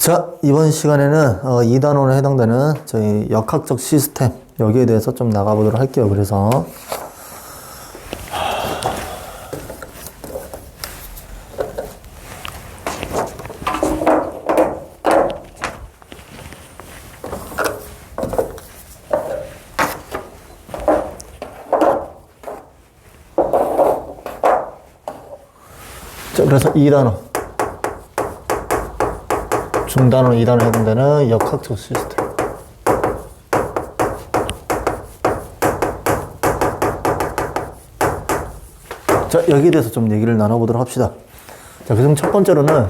자, 이번 시간에는 2단원에 해당되는 저희 역학적 시스템 여기에 대해서 좀 나가보도록 할게요. 그래서 그래서 2단원 중단원 2단원 해당되는 역학적 시스템. 자, 여기에 대해서 좀 얘기를 나눠보도록 합시다. 자, 그럼 첫 번째로는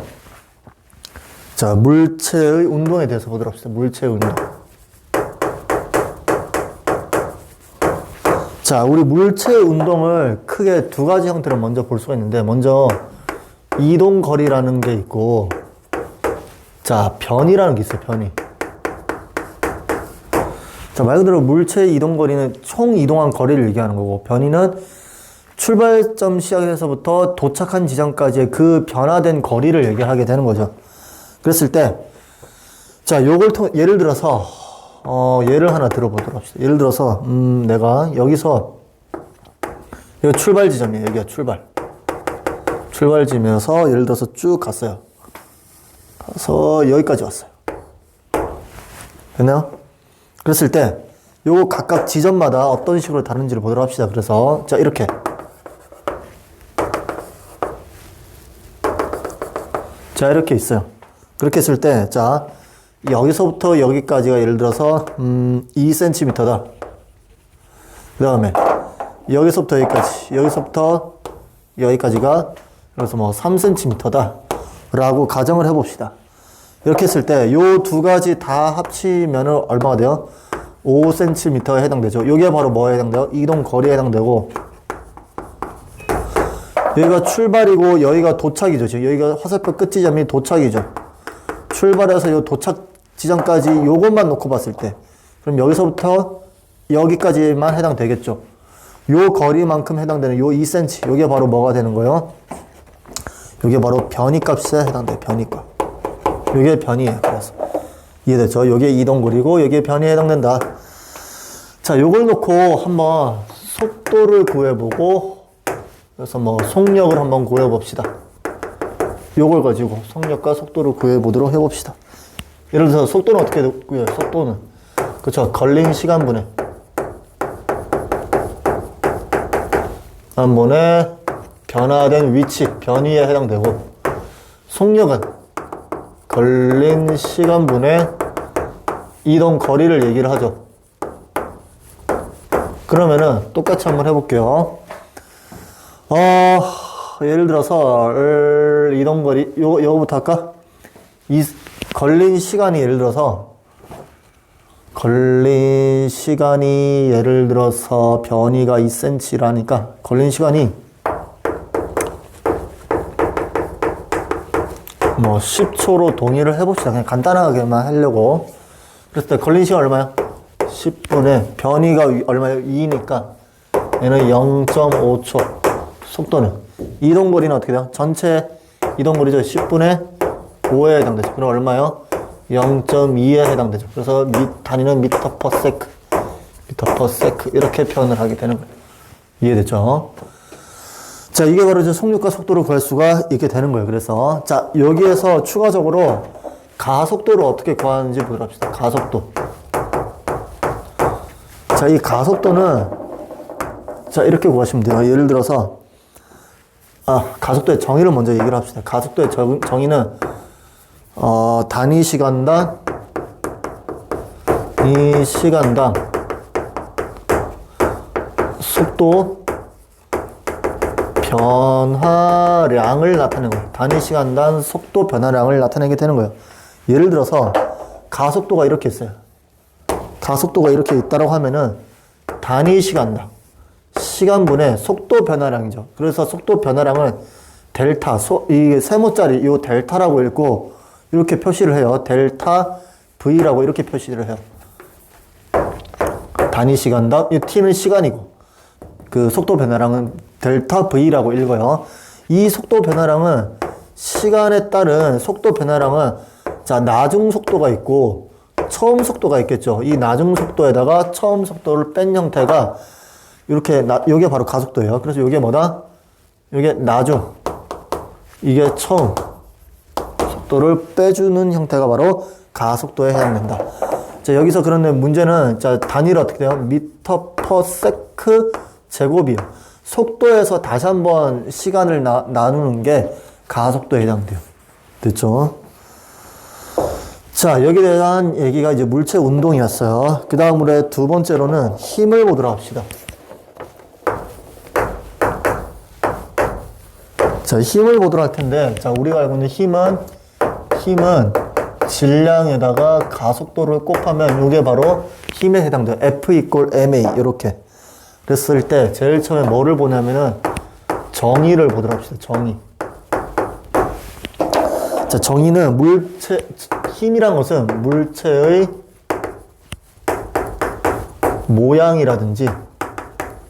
자, 물체의 운동에 대해서 보도록 합시다. 물체의 운동. 자, 우리 물체의 운동을 크게 두 가지 형태로 먼저 볼 수가 있는데, 먼저 이동거리라는 게 있고, 자, 변이라는 게 있어요. 변이. 자, 말 그대로 물체의 이동거리는 총 이동한 거리를 얘기하는 거고, 변이는 출발점 시작에서부터 도착한 지점까지의 그 변화된 거리를 얘기하게 되는 거죠. 그랬을 때, 자, 요걸 예를 들어서 예를 하나 들어보도록 합시다. 예를 들어서 내가 여기서 여기 출발 지점이에요. 여기가 출발지면서 예를 들어서 쭉 갔어요. 가서 여기까지 왔어요. 됐나요? 그랬을 때 요거 각각 지점마다 어떤 식으로 다른지를 보도록 합시다. 그래서 자, 이렇게 자, 이렇게 있어요. 그렇게 했을 때 자, 여기서부터 여기까지가 예를 들어서 2cm다. 그 다음에 여기서부터 여기까지, 여기서부터 여기까지가 그래서 뭐 3cm다 라고 가정을 해봅시다. 이렇게 했을 때 요 두 가지 다 합치면은 얼마가 돼요? 5cm에 해당되죠. 요게 바로 뭐에 해당돼요? 이동 거리에 해당되고, 여기가 출발이고 여기가 도착이죠. 지금 여기가 화살표 끝 지점이 도착이죠. 출발해서 요 도착 지점까지 요것만 놓고 봤을 때, 그럼 여기서부터 여기까지만 해당되겠죠. 요 거리만큼 해당되는 요 2cm, 요게 바로 뭐가 되는 거예요? 요게 바로 변이값에 해당돼요. 변이값. 요게 변이에요. 그래서 이해됐죠? 요게 이동거리고 요게 변이에 해당된다. 자, 요걸 놓고 한번 속도를 구해보고, 그래서 뭐 속력을 한번 구해봅시다. 요걸 가지고 속력과 속도를 구해보도록 해봅시다. 예를 들어서 속도는 어떻게 구해요? 속도는 그쵸, 걸린 시간분의 한 번에 변화된 위치, 변이에 해당되고, 속력은 걸린 시간분의 이동 거리를 얘기를 하죠. 그러면은 똑같이 한번 해볼게요. 예를 들어서 이동거리 요거부터 할까? 걸린 시간이 예를 들어서 변이가 2cm라니까 걸린 시간이 뭐 10초로 동의를 해봅시다. 그냥 간단하게만 하려고. 그랬을 때 걸린 시간 얼마야? 10분에 변이가 얼마예요? 2니까 얘는 0.5초. 속도는 이동거리는 어떻게 돼요? 전체 이동거리죠. 10분의 5에 해당되죠. 그럼 얼마요? 0.2에 해당되죠. 그래서 단위는 미터 퍼 세크 이렇게 표현을 하게 되는 거예요. 이해됐죠? 자, 이게 바로 이제 속력과 속도를 구할 수가 있게 되는 거예요. 그래서 자, 여기에서 추가적으로 가속도를 어떻게 구하는지 보도록 합시다. 가속도. 자, 이 가속도는 자, 이렇게 구하시면 돼요. 예를 들어서 가속도의 정의를 먼저 얘기를 합시다. 가속도의 정의는 단위 시간당 이 시간당 속도 변화량을 나타내는 거예요. 단위 시간당 속도 변화량을 나타내게 되는 거예요. 예를 들어서 가속도가 이렇게 있어요. 가속도가 이렇게 있다라고 하면은 단위 시간당 시간분의 속도 변화량이죠. 그래서 속도 변화량을 델타, 이 세모짜리 이 델타라고 읽고 이렇게 표시를 해요. 델타 V라고 이렇게 표시를 해요. 단위 시간당, 이 T는 시간이고 그 속도 변화량은 델타 V라고 읽어요. 이 속도 변화량은 시간에 따른 속도 변화량은 자, 나중 속도가 있고 처음 속도가 있겠죠. 이 나중 속도에다가 처음 속도를 뺀 형태가 이렇게 요게 바로 가속도예요. 그래서 요게 뭐다? 요게 나중, 이게 처음 속도를 빼주는 형태가 바로 가속도에 해당된다. 자, 여기서 그런데 문제는 자, 단위로 어떻게 돼요? 미터 퍼 세크 제곱이요. 속도에서 다시 한번 시간을 나누는 게 가속도에 해당돼요. 됐죠? 자, 여기에 대한 얘기가 이제 물체 운동이었어요. 그 다음으로 두 번째로는 힘을 보도록 합시다. 자, 힘을 보도록 할 텐데, 자, 우리가 알고 있는 힘은 질량에다가 가속도를 곱하면 이게 바로 힘에 해당돼요. F 이퀄 ma 이렇게 그랬을 때 제일 처음에 뭐를 보냐면은 정의를 보도록 합시다. 정의. 자, 정의는 힘이란 것은 물체의 모양이라든지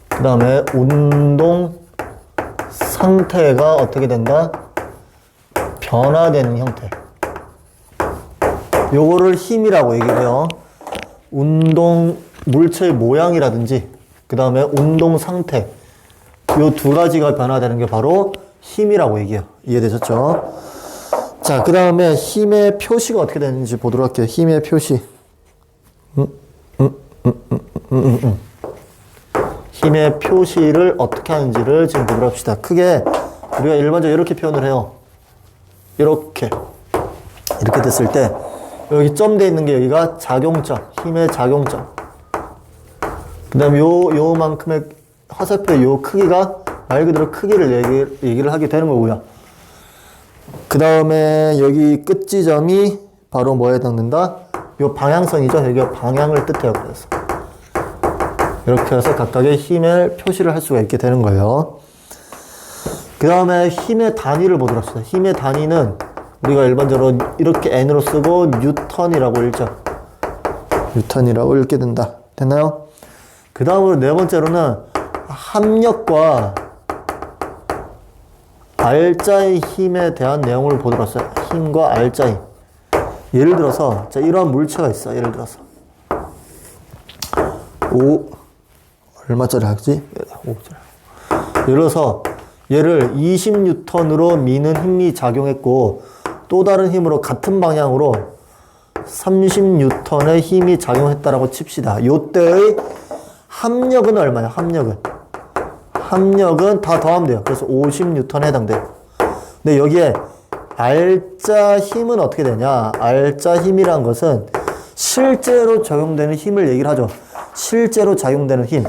그 다음에 운동 상태가 어떻게 된다? 변화되는 형태. 요거를 힘이라고 얘기를 해요. 물체의 모양이라든지 그 다음에 운동 상태, 요 두 가지가 변화되는 게 바로 힘이라고 얘기해요. 이해되셨죠? 자, 그 다음에 힘의 표시가 어떻게 되는지 보도록 할게요. 힘의 표시. 힘의 표시를 어떻게 하는지를 지금 보도록 합시다. 크게 우리가 일반적으로 이렇게 표현을 해요. 이렇게 됐을 때 여기 점 돼 있는 게 여기가 작용점, 힘의 작용점. 그 다음에 요만큼의 화살표의 요 크기가 말 그대로 크기를 얘기를 하게 되는 거고요. 그 다음에 여기 끝 지점이 바로 뭐에 해당된다? 요 방향선이죠. 여기가 방향을 뜻해요. 그래서 이렇게 해서 각각의 힘의 표시를 할 수가 있게 되는 거예요. 그 다음에 힘의 단위를 보도록 합시다. 힘의 단위는 우리가 일반적으로 이렇게 N으로 쓰고 뉴턴이라고 읽죠. 뉴턴이라고 읽게 된다. 됐나요? 그 다음으로 네 번째로는 합력과 알자의 힘에 대한 내용을 보도록 했어요. 힘과 알자의. 예를 들어서, 자, 이러한 물체가 있어. 예를 들어서. 얼마짜리 하지? 5짜리. 예를 들어서, 얘를 20N으로 미는 힘이 작용했고, 또 다른 힘으로 같은 방향으로 30N의 힘이 작용했다라고 칩시다. 요때의 합력은 얼마냐? 합력은 다 더하면 돼요. 그래서 50N에 해당돼요. 근데 여기에 알자 힘은 어떻게 되냐? 알자 힘이란 것은 실제로 적용되는 힘을 얘기를 하죠. 실제로 작용되는 힘.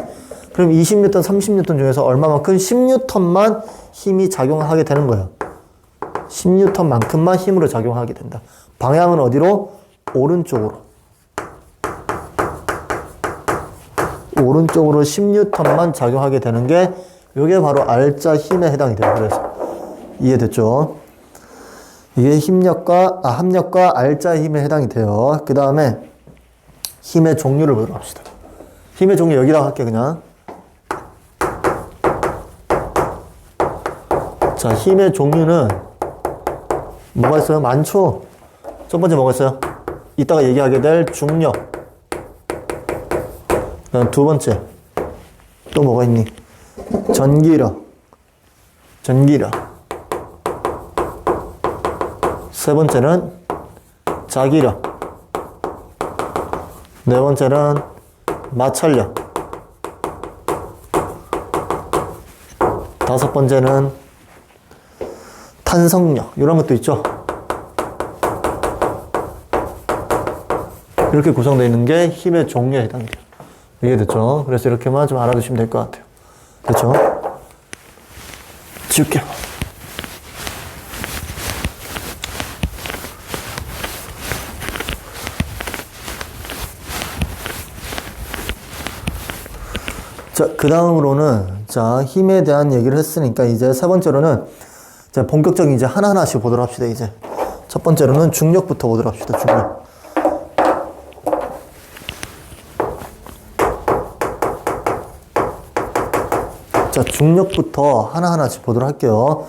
그럼 20N, 30N 중에서 얼마만큼? 10N만 힘이 작용하게 되는 거예요. 10N만큼만 힘으로 작용하게 된다. 방향은 어디로? 오른쪽으로. 오른쪽으로 10N만 작용하게 되는 게 이게 바로 알자 힘에 해당이 돼요. 그래서 이해됐죠? 이게 합력과 알자 힘에 해당이 돼요. 그 다음에 힘의 종류를 보도록 합시다. 힘의 종류 여기다가 할게 그냥. 자, 힘의 종류는 뭐가 있어요? 많죠? 첫 번째 뭐가 있어요? 이따가 얘기하게 될 중력. 그다음 두 번째 또 뭐가 있니? 전기력. 세 번째는 자기력. 네 번째는 마찰력. 다섯 번째는 탄성력. 이런 것도 있죠. 이렇게 구성되어 있는 게 힘의 종류에 해당돼요. 이해됐죠? 그래서 이렇게만 좀 알아두시면 될 것 같아요. 됐죠? 지울게요. 자, 그 다음으로는, 자, 힘에 대한 얘기를 했으니까, 이제 세 번째로는, 자, 본격적인 이제 하나하나씩 보도록 합시다, 이제. 첫 번째로는 중력부터 보도록 합시다, 중력. 자, 중력부터 하나하나씩 보도록 할게요.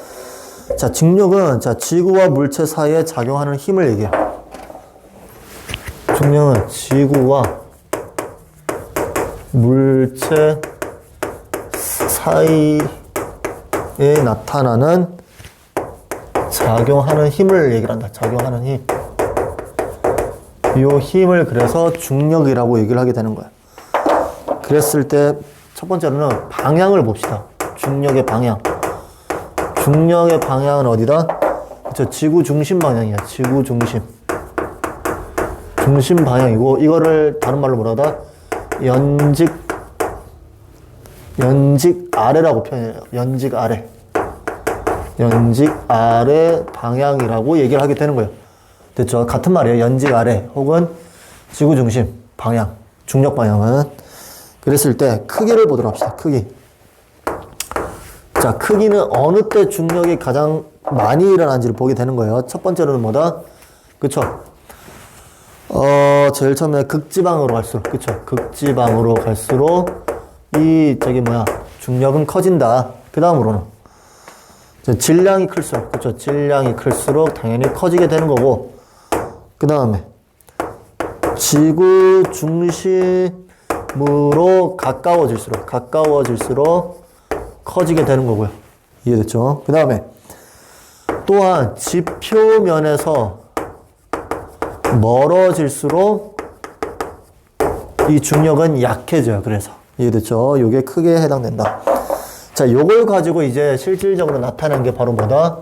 자, 중력은, 자, 지구와 물체 사이에 작용하는 힘을 얘기해요. 중력은 지구와 물체 사이에 나타나는 작용하는 힘을 얘기를 한다. 작용하는 힘. 이 힘을 그래서 중력이라고 얘기를 하게 되는 거야. 그랬을 때 첫 번째로는 방향을 봅시다. 중력의 방향. 중력의 방향은 어디다? 그쵸, 지구 중심 방향이야. 지구 중심. 중심 방향이고, 이거를 다른 말로 뭐라 하다? 연직 아래라고 표현해요. 연직 아래. 연직 아래 방향이라고 얘기를 하게 되는 거예요. 됐죠? 같은 말이에요. 연직 아래 혹은 지구 중심 방향, 중력 방향은. 그랬을 때 크기를 보도록 합시다. 크기. 자, 크기는 어느 때 중력이 가장 많이 일어나는지를 보게 되는 거예요. 첫 번째로는 뭐다? 그쵸? 제일 처음에 극지방으로 갈수록, 그쵸? 극지방으로 갈수록 중력은 커진다. 그 다음으로는 질량이 클수록, 그쵸? 질량이 클수록 당연히 커지게 되는 거고, 그 다음에 지구 중심으로 가까워질수록 커지게 되는 거고요. 이해됐죠? 그 다음에 또한 지표면에서 멀어질수록 이 중력은 약해져요. 그래서 이해됐죠? 요게 크게 해당된다. 자, 요걸 가지고 이제 실질적으로 나타낸 게 바로 뭐다?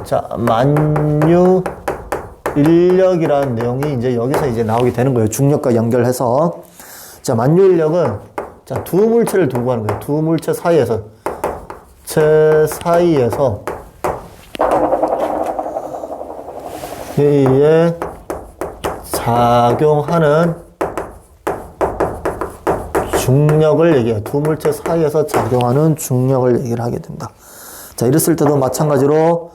자, 만유 인력이라는 내용이 이제 여기서 이제 나오게 되는 거예요. 중력과 연결해서. 자, 만유 인력은 자, 두 물체를 두고 하는 거예요. 두 물체 사이에서 이에 작용하는 중력을 얘기해요. 두 물체 사이에서 작용하는 중력을 얘기를 하게 된다. 자, 이랬을 때도 마찬가지로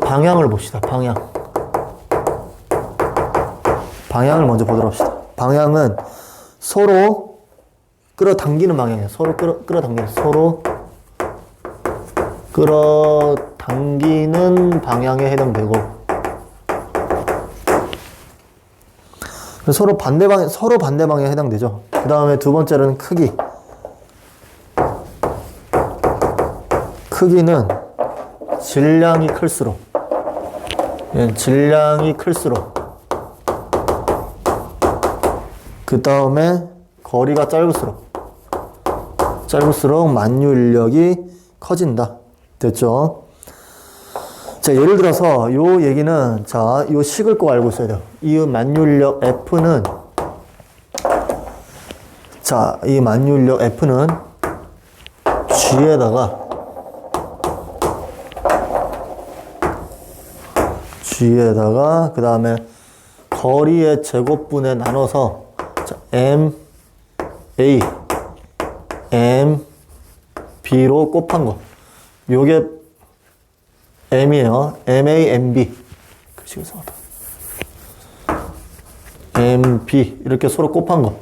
방향을 봅시다. 방향을 먼저 보도록 합시다. 방향은 서로 끌어당기는 방향이에요. 서로 끌어당기는 방향에 해당되고, 서로 반대 방향에 해당되죠. 그 다음에 두 번째로는 크기. 크기는 질량이 클수록 그 다음에 거리가 짧을수록 만유 인력이 커진다. 됐죠? 자, 예를 들어서 요 얘기는 자, 요 식을 꼭 알고 있어야 돼요. 이 만유 인력 F는 자, 이 만유 인력 F는 G에다가 그 다음에 거리의 제곱분에 나눠서 자, MAMB로 곱한 거. 요게 M이에요. MAMB. 글씨가 이상하다. MB. 이렇게 서로 곱한 거.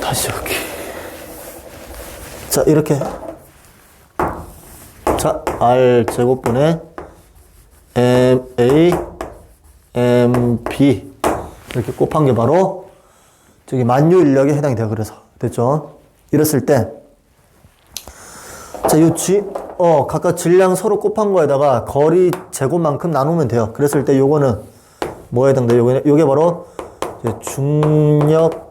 다시 여기. 자, 이렇게. 자, R 제곱분에 MAMB. 이렇게 곱한 게 바로 저기 만유 인력에 해당이 돼요. 그래서. 됐죠? 이랬을 때 자, 각각 질량 서로 곱한 거에다가 거리 제곱만큼 나누면 돼요. 그랬을 때 요거는 뭐에 해당돼요? 요게 바로 중력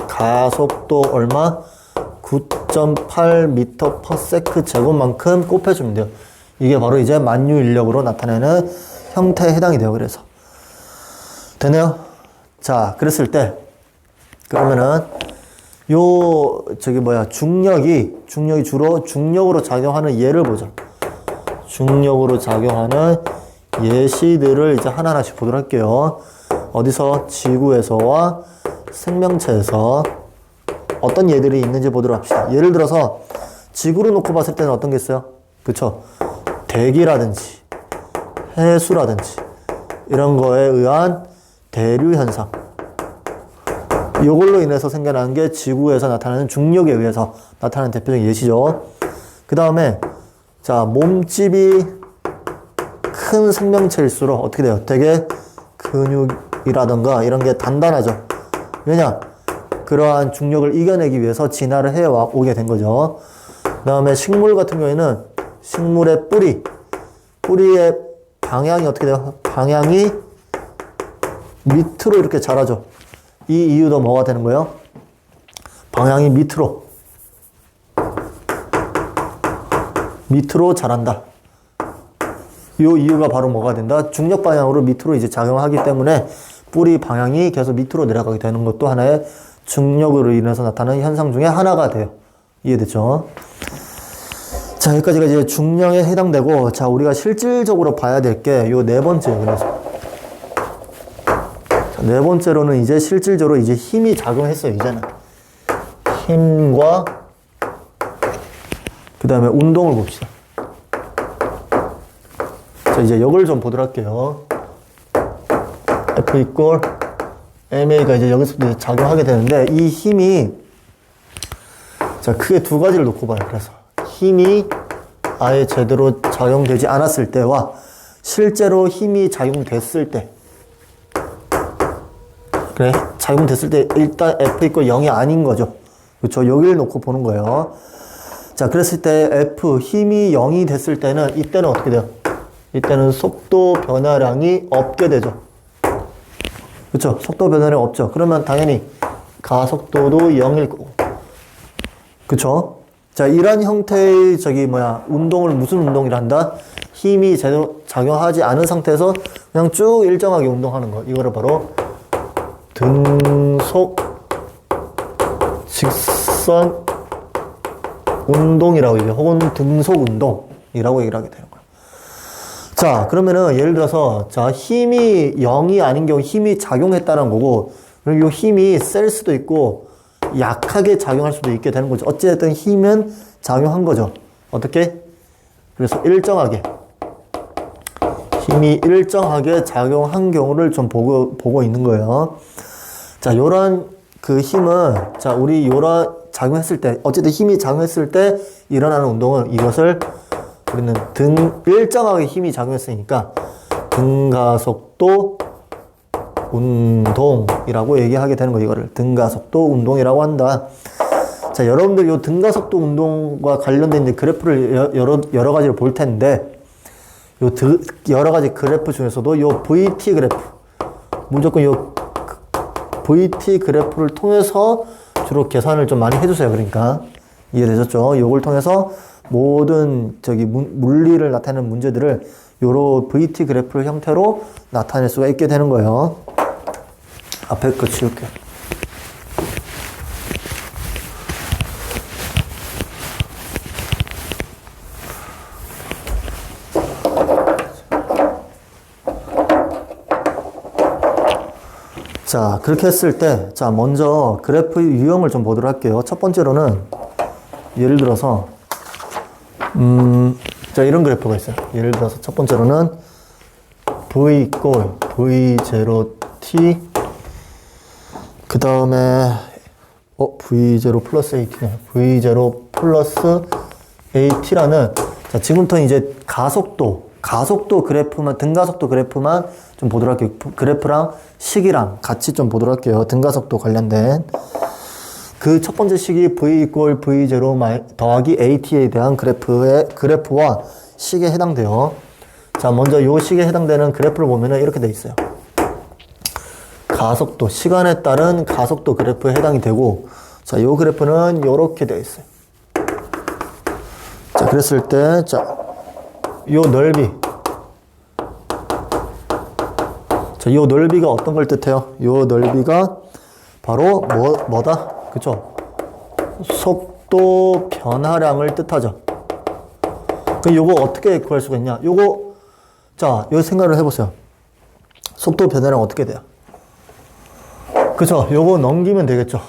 가속도 얼마? 9.8m/s 제곱만큼 곱해주면 돼요. 이게 바로 이제 만유 인력으로 나타내는 형태에 해당이 돼요. 그래서. 되네요? 자, 그랬을 때, 그러면은, 중력이 주로 중력으로 작용하는 예를 보자. 중력으로 작용하는 예시들을 이제 하나하나씩 보도록 할게요. 어디서? 지구에서와 생명체에서 어떤 예들이 있는지 보도록 합시다. 예를 들어서, 지구로 놓고 봤을 때는 어떤 게 있어요? 그쵸? 대기라든지, 해수라든지, 이런 거에 의한 대류 현상. 이걸로 인해서 생겨나는 게 지구에서 나타나는 중력에 의해서 나타나는 대표적인 예시죠. 그 다음에 자, 몸집이 큰 생명체일수록 어떻게 돼요? 되게 근육이라던가 이런 게 단단하죠. 왜냐? 그러한 중력을 이겨내기 위해서 진화를 오게 된 거죠. 그 다음에 식물 같은 경우에는 식물의 뿌리의 방향이 어떻게 돼요? 방향이 밑으로 이렇게 자라죠. 이 이유도 뭐가 되는 거예요? 방향이 밑으로 자란다. 이 이유가 바로 뭐가 된다? 중력 방향으로 밑으로 이제 작용하기 때문에 뿌리 방향이 계속 밑으로 내려가게 되는 것도 하나의 중력으로 인해서 나타나는 현상 중에 하나가 돼요. 이해됐죠? 자, 여기까지가 이제 중력에 해당되고, 자, 우리가 실질적으로 봐야 될 게 요 네 번째예요. 그래서. 자, 네 번째로는 이제 실질적으로 이제 힘이 작용했어요, 이제는. 힘과, 그 다음에 운동을 봅시다. 자, 이제 이걸 좀 보도록 할게요. F 이퀄 MA가 이제 여기서부터 작용하게 되는데, 이 힘이, 자, 크게 두 가지를 놓고 봐요. 그래서. 힘이 아예 제대로 작용되지 않았을 때와 실제로 힘이 작용됐을 때. 그래, 작용됐을 때 일단 F 이퀄 0이 아닌 거죠. 그렇죠? 여기를 놓고 보는 거예요. 자, 그랬을 때 F, 힘이 0이 됐을 때는 이때는 어떻게 돼요? 이때는 속도 변화량이 없게 되죠. 그렇죠? 속도 변화량이 없죠. 그러면 당연히 가속도도 0일 거고. 그렇죠? 자, 이런 형태의 운동을 무슨 운동이라 한다? 힘이 제대로 작용하지 않은 상태에서 그냥 쭉 일정하게 운동하는 거. 이거를 바로 등속 직선 운동이라고 얘기해요. 혹은 등속 운동이라고 얘기를 하게 되는 거예요. 자, 그러면은 예를 들어서 자, 힘이 0이 아닌 경우 힘이 작용했다는 거고, 그리고 이 힘이 셀 수도 있고 약하게 작용할 수도 있게 되는 거죠. 어찌됐든 힘은 작용한 거죠. 어떻게? 그래서 힘이 일정하게 작용한 경우를 좀 보고 있는 거예요. 자, 요런 그 힘은, 자, 우리 요런 작용했을 때, 어쨌든 힘이 작용했을 때 일어나는 운동은 이것을 우리는 일정하게 힘이 작용했으니까 등가속도 운동이라고 얘기하게 되는 거, 이거를. 등가속도 운동이라고 한다. 자, 여러분들 이 등가속도 운동과 관련된 이제 그래프를 여러 가지를 볼 텐데, 여러 가지 그래프 중에서도 요 VT 그래프, 무조건 요 VT 그래프를 통해서 주로 계산을 좀 많이 해주세요. 그러니까. 이해되셨죠? 요걸 통해서 모든 물리를 나타내는 문제들을 요로 VT 그래프 형태로 나타낼 수가 있게 되는 거예요. 앞에 거 지울게요. 자, 그렇게 했을 때, 자, 먼저 그래프의 유형을 좀 보도록 할게요. 첫 번째로는, 예를 들어서, 자, 이런 그래프가 있어요. 예를 들어서 첫 번째로는, V 이퀄 V0T, 그 다음에, V0 플러스 AT네. V0 플러스 AT라는, 자, 지금부터 이제 가속도 그래프만, 등가속도 그래프만 좀 보도록 할게요. 그래프랑 식이랑 같이 좀 보도록 할게요. 등가속도 관련된. 그 첫 번째 식이 V 이퀄 V0 더하기 AT에 대한 그래프와 식에 해당돼요. 자, 먼저 요 식에 해당되는 그래프를 보면은 이렇게 돼 있어요. 가속도, 시간에 따른 가속도 그래프에 해당이 되고, 자, 요 그래프는 요렇게 돼 있어요. 자, 그랬을 때, 자, 요 넓이. 자, 요 넓이가 어떤 걸 뜻해요? 요 넓이가 바로 뭐다? 그쵸? 속도 변화량을 뜻하죠. 그럼 요거 어떻게 구할 수가 있냐? 자, 요 생각을 해보세요. 속도 변화량 어떻게 돼요? 그쵸? 요거 넘기면 되겠죠?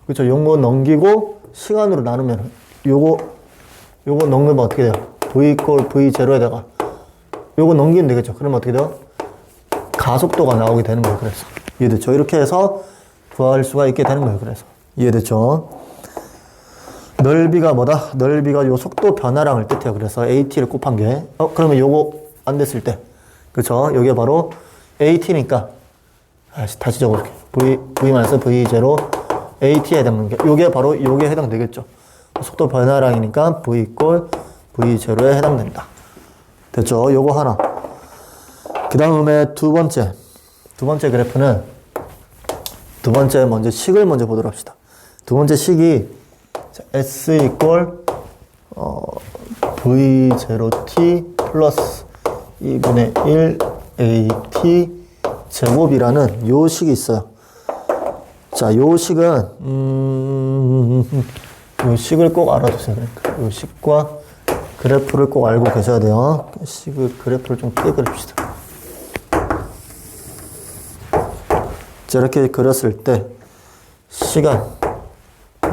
그쵸? 요거 넘기고 시간으로 나누면 요거 넘기면 어떻게 돼요? V 이퀄 V0에다가 요거 넘기면 되겠죠? 그러면 어떻게 돼요? 가속도가 나오게 되는 거예요. 그래서 이해됐죠? 이렇게 해서 구할 수가 있게 되는 거예요. 그래서 이해됐죠? 넓이가 뭐다? 넓이가 요 속도 변화량을 뜻해요. 그래서 AT를 곱한 게 그러면 요거 안 됐을 때 그쵸? 이게 바로 AT니까 다시 적어볼게요. V-V0 AT에 해당되는 게 요게 바로 요게 해당되겠죠. 속도 변화량이니까 V 이꼴 V0에 해당된다. 됐죠? 요거 하나. 그 다음에 두 번째 그래프는 먼저 식을 먼저 보도록 합시다. 두 번째 식이 S 이꼴 V0t 플러스 2분의 1 AT 제곱이라는 요 식이 있어요. 자, 요 식은 요 식을 꼭 알아두세요. 요 식과 그래프를 꼭 알고 계셔야 돼요. 그래프를 좀 크게 그립시다. 자, 이렇게 그렸을 때 시간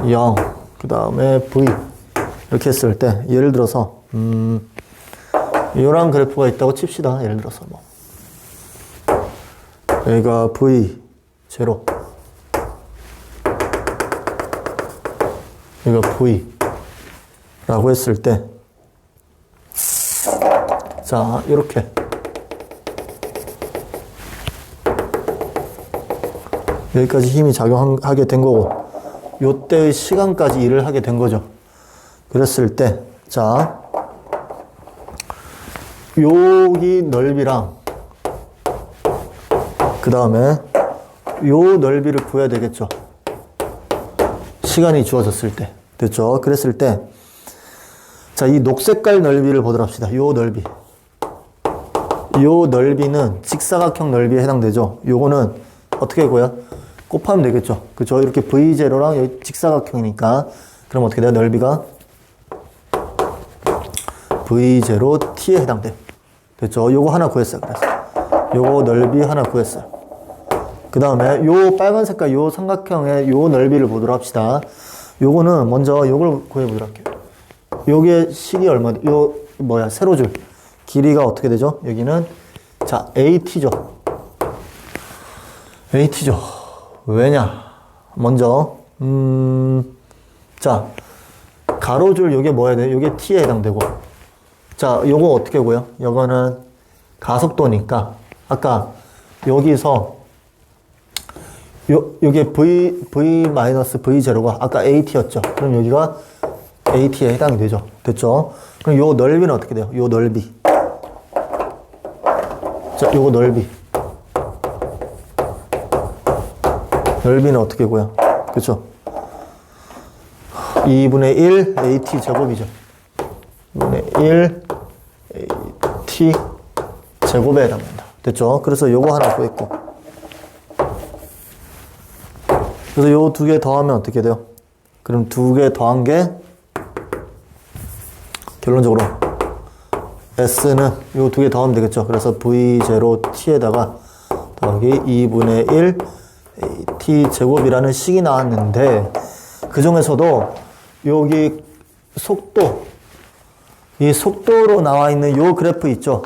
0, 그 다음에 V 이렇게 했을 때 예를 들어서 이런 그래프가 있다고 칩시다. 예를 들어서 뭐 여기가 V0, 여기가 V라고 했을 때 자, 이렇게 여기까지 힘이 작용하게 된 거고 요때의 시간까지 일을 하게 된 거죠. 그랬을 때 자, 여기 넓이랑 그 다음에 요 넓이를 구해야 되겠죠. 시간이 주어졌을 때. 됐죠? 그랬을 때 자, 이 녹색깔 넓이를 보도록 합시다. 요 넓이. 요 넓이는 직사각형 넓이에 해당되죠. 요거는 어떻게 구해요? 곱하면 되겠죠. 그죠? 이렇게 V0랑 여기 직사각형이니까 그럼 어떻게 돼요? 넓이가 V0t에 해당돼. 됐죠? 요거 하나 구했어요. 그래서 요거 넓이 하나 구했어요. 그 다음에 요 빨간 색깔 요 삼각형의 요 넓이를 보도록 합시다. 요거는 먼저 요걸 구해보도록 할게요. 요게 식이 얼마, 세로줄. 길이가 어떻게 되죠? 여기는, 자, AT죠. AT죠. 왜냐? 먼저, 자, 가로줄 요게 뭐야 돼? 요게 T에 해당되고. 자, 요거 어떻게 구해요? 요거는 가속도니까, 아까 여기서, 요게 V-V0가 아까 AT였죠. 그럼 여기가 AT에 해당이 되죠. 됐죠? 그럼 요 넓이는 어떻게 돼요? 요 넓이. 자, 요거 넓이. 넓이는 어떻게 구해요? 그쵸? 2분의 1 AT 제곱이죠. 2분의 1 AT 제곱에 해당된다. 됐죠? 그래서 요거 하나 구했고. 그래서 요 두 개 더하면 어떻게 돼요? 그럼 두 개 더한 게 결론적으로 S는 요 두 개 더하면 되겠죠. 그래서 V0t에다가 더하기 2분의 1 AT 제곱이라는 식이 나왔는데 그 중에서도 여기 속도, 이 속도로 나와 있는 요 그래프 있죠.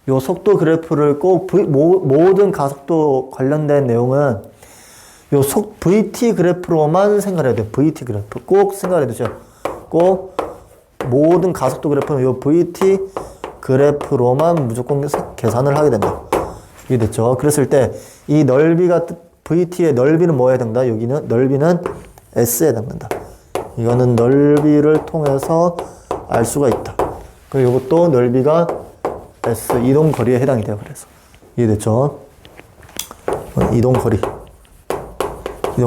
요 속도 그래프를 꼭 모든 가속도 관련된 내용은 요 VT 그래프로만 생각해야 돼요. VT 그래프 꼭 생각해 두세요. 꼭 모든 가속도 그래프는 요 VT 그래프로만 무조건 계산을 하게 된다. 이게 됐죠. 그랬을 때 이 넓이가 VT의 넓이는 뭐에 해당된다? 여기는 넓이는 S에 해당된다. 이거는 넓이를 통해서 알 수가 있다. 그리고 이것도 넓이가 S 이동 거리에 해당이 돼요. 그래서 이해됐죠? 이동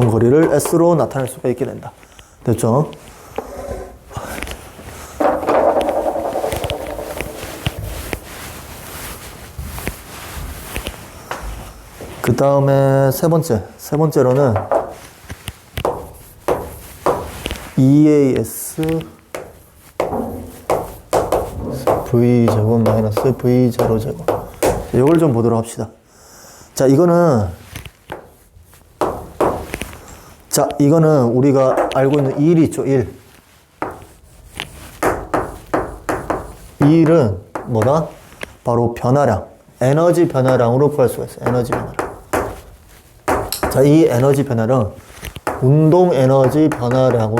거리를 S로 나타낼 수가 있게 된다. 됐죠? 그 다음에 세 번째로는 EAS V제곱 마이너스 V0 제곱. 이걸 좀 보도록 합시다. 자, 이거는 우리가 알고 있는 1이 있죠, 1. 1은 뭐다? 바로 변화량, 에너지 변화량으로 구할 수가 있어요. 에너지 변화량. 자, 이 에너지 변화량, 운동 에너지 변화량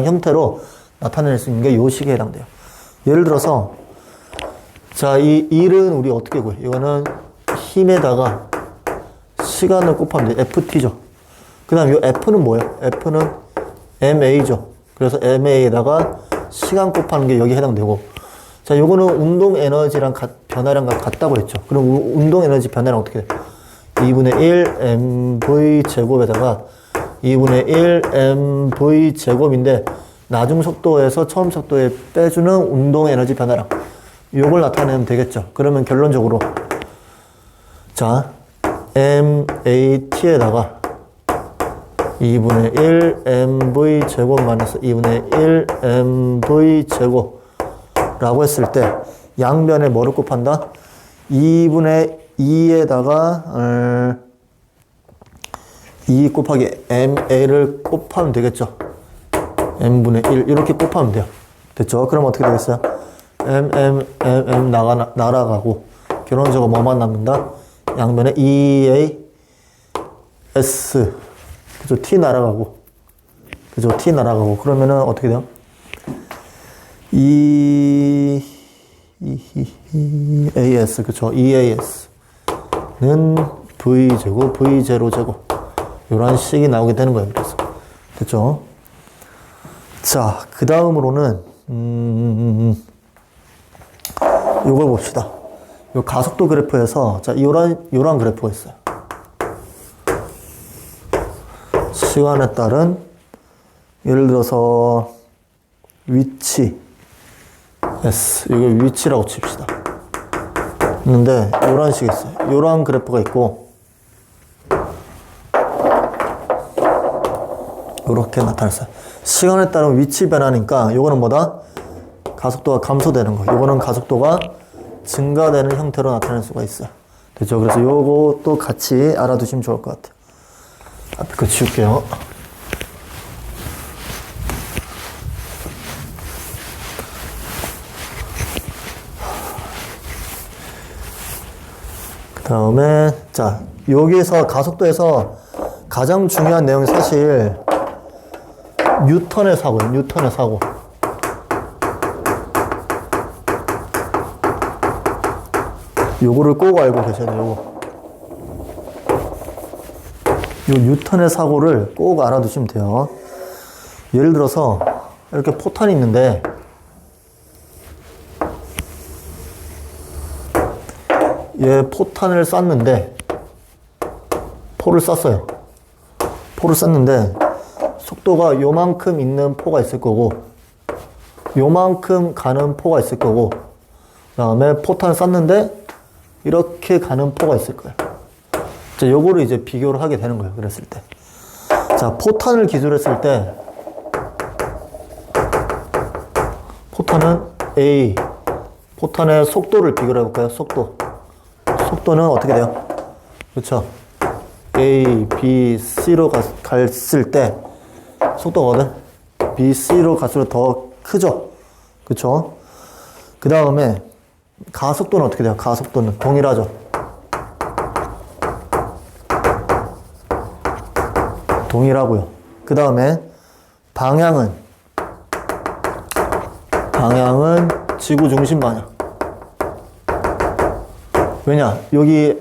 형태로 나타낼 수 있는 게 요 식에 해당돼요. 예를 들어서 자, 이 1은 우리 어떻게 구해? 이거는 힘에다가 시간을 곱하면 돼. FT죠. 그 다음 이 F는 뭐예요? F는 MA죠. 그래서 MA에다가 시간 곱하는 게 여기 해당되고. 자, 요거는 운동 에너지랑 변화량과 같다고 했죠. 그럼 운동 에너지 변화량 어떻게 돼? 2분의 1 mv 제곱에다가 2분의 1 mv 제곱인데 나중 속도에서 처음 속도에 빼주는 운동 에너지 변화량. 요걸 나타내면 되겠죠. 그러면 결론적으로 자, MAT에다가 2분의 1 mv 제곱 마이너스 2분의 1 mv 제곱 라고 했을 때 양변에 뭐를 곱한다? 2분의 2에다가 2 곱하기 MA를 곱하면 되겠죠. m분의 1 이렇게 곱하면 돼요. 됐죠? 그럼 어떻게 되겠어요? 날아가고 결론적으로 뭐만 남는다? 양변에 EAS 그죠? T 날아가고 그죠? T 날아가고 그러면은 어떻게 돼요? EAS 그쵸? EAS는 V제곱, V0제곱 이런 식이 나오게 되는 거예요. 그래서 됐죠? 자, 그 다음으로는 요걸 봅시다. 요 가속도 그래프에서 자, 요런 그래프가 있어요. 시간에 따른 예를 들어서 위치 S 이거 위치라고 칩시다. 있는데 요런 식이 있어요. 요런 그래프가 있고 요렇게 나타났어요. 시간에 따른 위치 변화니까 요거는 뭐다? 가속도가 감소되는 거. 요거는 가속도가 증가되는 형태로 나타낼 수가 있어요. 됐죠? 그래서 요것도 같이 알아두시면 좋을 것 같아요. 앞에 거 지울게요. 그 다음에 자, 여기에서 가속도에서 가장 중요한 내용이 사실 뉴턴의 사고예요. 뉴턴의 사고. 요거를 꼭 알고 계셔야 돼요. 요 뉴턴의 사고를 꼭 알아두시면 돼요. 예를 들어서 이렇게 포탄이 있는데 얘 포탄을 쐈는데 포를 쐈어요. 포를 쐈는데 속도가 요만큼 있는 포가 있을 거고 요만큼 가는 포가 있을 거고 그 다음에 포탄을 쐈는데 이렇게 가는 포가 있을 거예요. 자, 요거를 이제 비교를 하게 되는 거예요. 그랬을 때. 자, 포탄을 기준으로 했을 때 포탄은 A 포탄의 속도를 비교를 해볼까요? 속도는 어떻게 돼요? 그렇죠? A, B, C로 갔을 때 속도거든. B, C로 갈수록 더 크죠? 그렇죠? 그 다음에 가속도는 어떻게 돼요? 가속도는 동일하죠? 동일하고요. 그 다음에 방향은 지구 중심 방향. 왜냐? 여기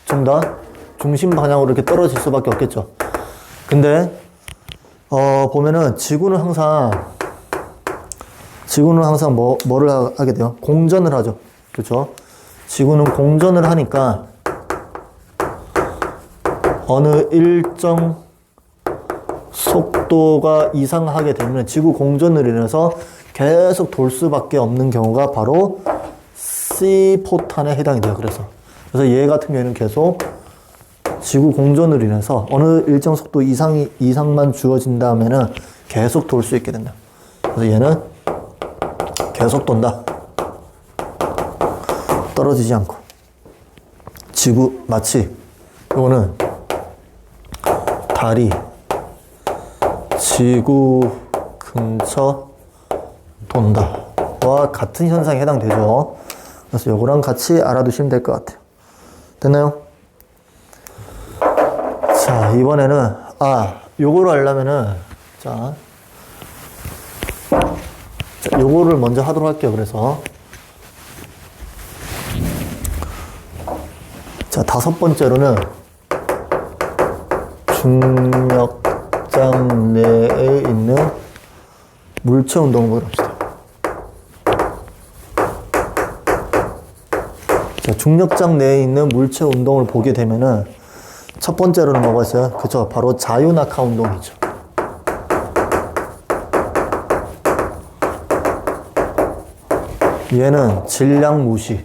좀 더 중심 방향으로 이렇게 떨어질 수밖에 없겠죠. 근데 보면은 지구는 항상 뭐를 하게 돼요? 공전을 하죠. 그렇죠? 지구는 공전을 하니까 어느 일정 속도가 이상하게 되면 지구 공전으로 인해서 계속 돌 수밖에 없는 경우가 바로 C 포탄에 해당이 돼요. 그래서 얘 같은 경우에는 계속 지구 공전으로 인해서 어느 일정 속도 이상만 주어진다면은 계속 돌 수 있게 된다. 그래서 얘는 계속 돈다. 떨어지지 않고. 마치 이거는 달이 지구 근처 돈다와 같은 현상에 해당되죠. 그래서 요거랑 같이 알아두시면 될 것 같아요. 됐나요? 자, 이번에는 요거를 하려면은 요거를 먼저 하도록 할게요. 그래서 자, 다섯 번째로는 중력장 내에 있는 물체 운동을 보랍시다. 자, 중력장 내에 있는 물체 운동을 보게 되면은 첫 번째로는 뭐가 있어요? 그죠? 바로 자유낙하 운동이죠. 얘는 질량 무시.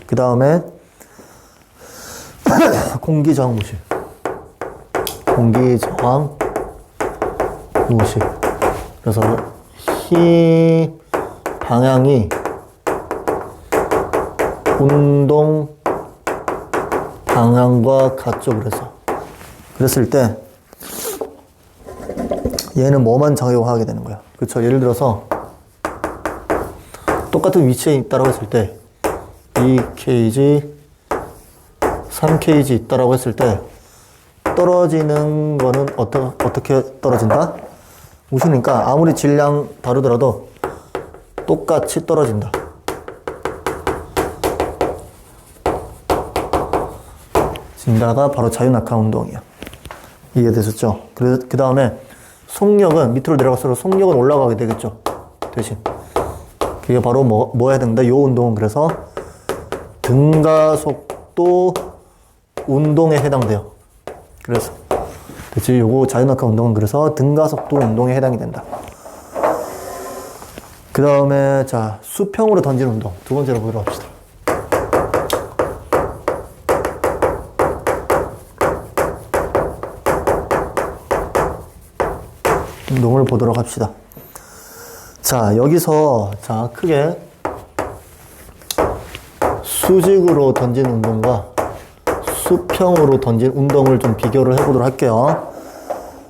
그 다음에 공기 저항 무시. 그래서 힘 방향이 운동 방향과 같죠. 그랬을 때 얘는 뭐만 작용하게 되는 거야. 그렇죠. 예를 들어서 똑같은 위치에 있다라고 했을 때 2kg, 3kg 있다라고 했을 때 떨어지는 거는 어떻게 떨어진다? 무시니까 아무리 질량 다르더라도 똑같이 떨어진다. 진다가 바로 자유낙하 운동이야. 이해되셨죠? 그 다음에 속력은 밑으로 내려갈수록 속력은 올라가게 되겠죠. 대신 그게 바로 뭐 해야 된다? 요 운동은 그래서 등가속도 운동에 해당돼요. 그래서 그치? 요거 자유낙하 운동은 그래서 등가속도 운동에 해당이 된다. 그 다음에 자, 수평으로 던지는 운동 두 번째로 보도록 합시다. 운동을 보도록 합시다. 자, 여기서 자, 크게 수직으로 던지는 운동과 수평으로 던지는 운동을 좀 비교를 해보도록 할게요.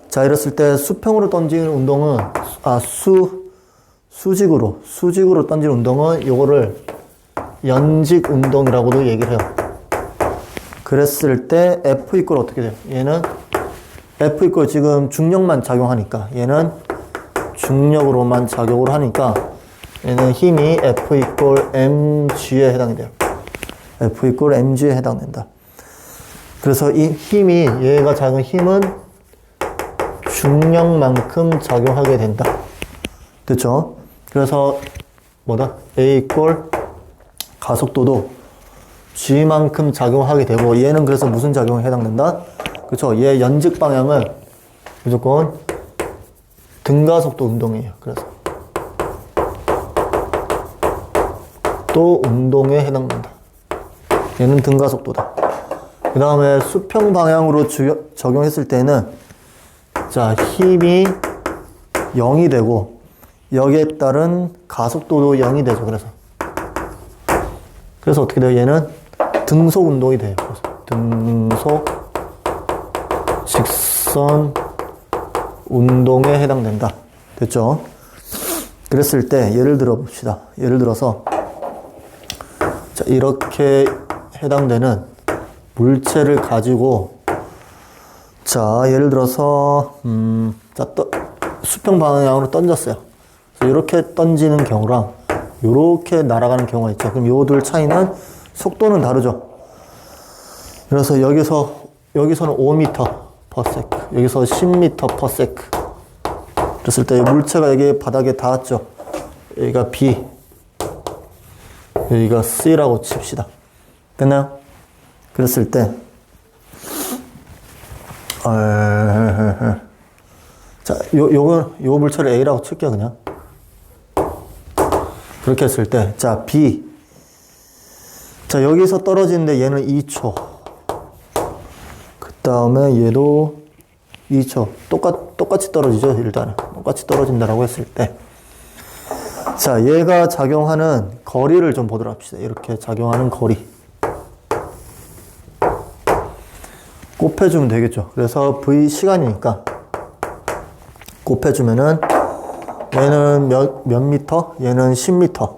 자, 이랬을 때 수평으로 던지는 운동은 수직으로 던지는 운동은 요거를 연직 운동이라고도 얘기를 해요. 그랬을 때 F 이퀄 어떻게 돼요? 얘는 F 이퀄 지금 중력만 작용하니까 얘는 중력으로만 작용을 하니까 얘는 힘이 F 이퀄 mg에 해당이 돼요. F 이퀄 mg에 해당된다. 그래서 이 힘이 얘가 작은 힘은 중력만큼 작용하게 된다. 됐죠? 그래서 뭐다? A 이퀄 가속도도 g만큼 작용하게 되고 얘는 그래서 무슨 작용에 해당된다? 그렇죠? 얘 연직 방향은 무조건 등가속도 운동이에요. 그래서 또 운동에 해당된다. 얘는 등가속도다. 그 다음에 수평 방향으로 적용했을 때는 자, 힘이 0이 되고 여기에 따른 가속도도 0이 되죠. 그래서 어떻게 돼요? 얘는 등속 운동이 돼요. 그래서 등속 직선 운동에 해당된다. 됐죠? 그랬을 때 예를 들어 봅시다. 예를 들어서 자, 이렇게 해당되는 물체를 가지고 자, 예를 들어서 자, 수평 방향으로 던졌어요. 이렇게 던지는 경우랑 이렇게 날아가는 경우가 있죠. 그럼 요 둘 차이는 속도는 다르죠. 그래서 여기서는 5m per sec, 여기서 10m per sec. 그랬을 때 물체가 여기 바닥에 닿았죠. 여기가 B, 여기가 C라고 칩시다. 됐나요? 그랬을 때 자, 요 물체를 A라고 칠게요, 그냥. 그렇게 했을 때, 자, B. 자, 여기서 떨어지는데 얘는 2초. 그 다음에 얘도 2초. 똑같이 떨어지죠, 일단은. 똑같이 떨어진다라고 했을 때. 자, 얘가 작용하는 거리를 좀 보도록 합시다. 이렇게 작용하는 거리. 곱해주면 되겠죠. 그래서 V 시간이니까 곱해주면은 얘는 몇 미터? 얘는 10미터.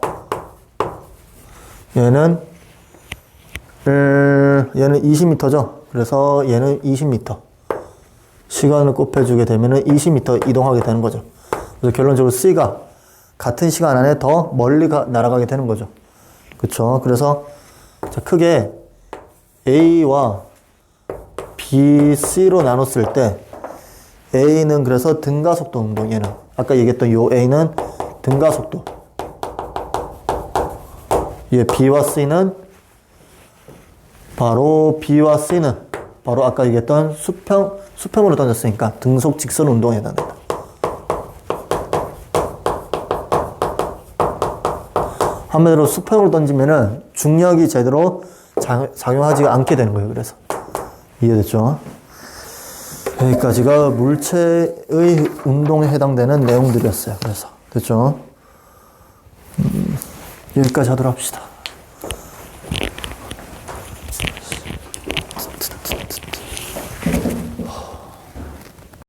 얘는 20미터죠. 그래서 얘는 20미터. 시간을 곱해주게 되면은 20미터 이동하게 되는 거죠. 그래서 결론적으로 C가 같은 시간 안에 더 멀리 날아가게 되는 거죠. 그쵸? 그래서 자, 크게 A와 BC로 나눴을 때 A는 그래서 등가속도 운동, 얘는 아까 얘기했던 요 A는 등가속도, 얘 B와 C는 바로 아까 얘기했던 수평으로 던졌으니까 등속 직선 운동에 해당된다. 한마디로 수평으로 던지면은 중력이 제대로 작용하지 않게 되는 거예요. 그래서 이해됐죠? 여기까지가 물체의 운동에 해당되는 내용들이었어요. 그래서 됐죠? 여기까지 하도록 합시다.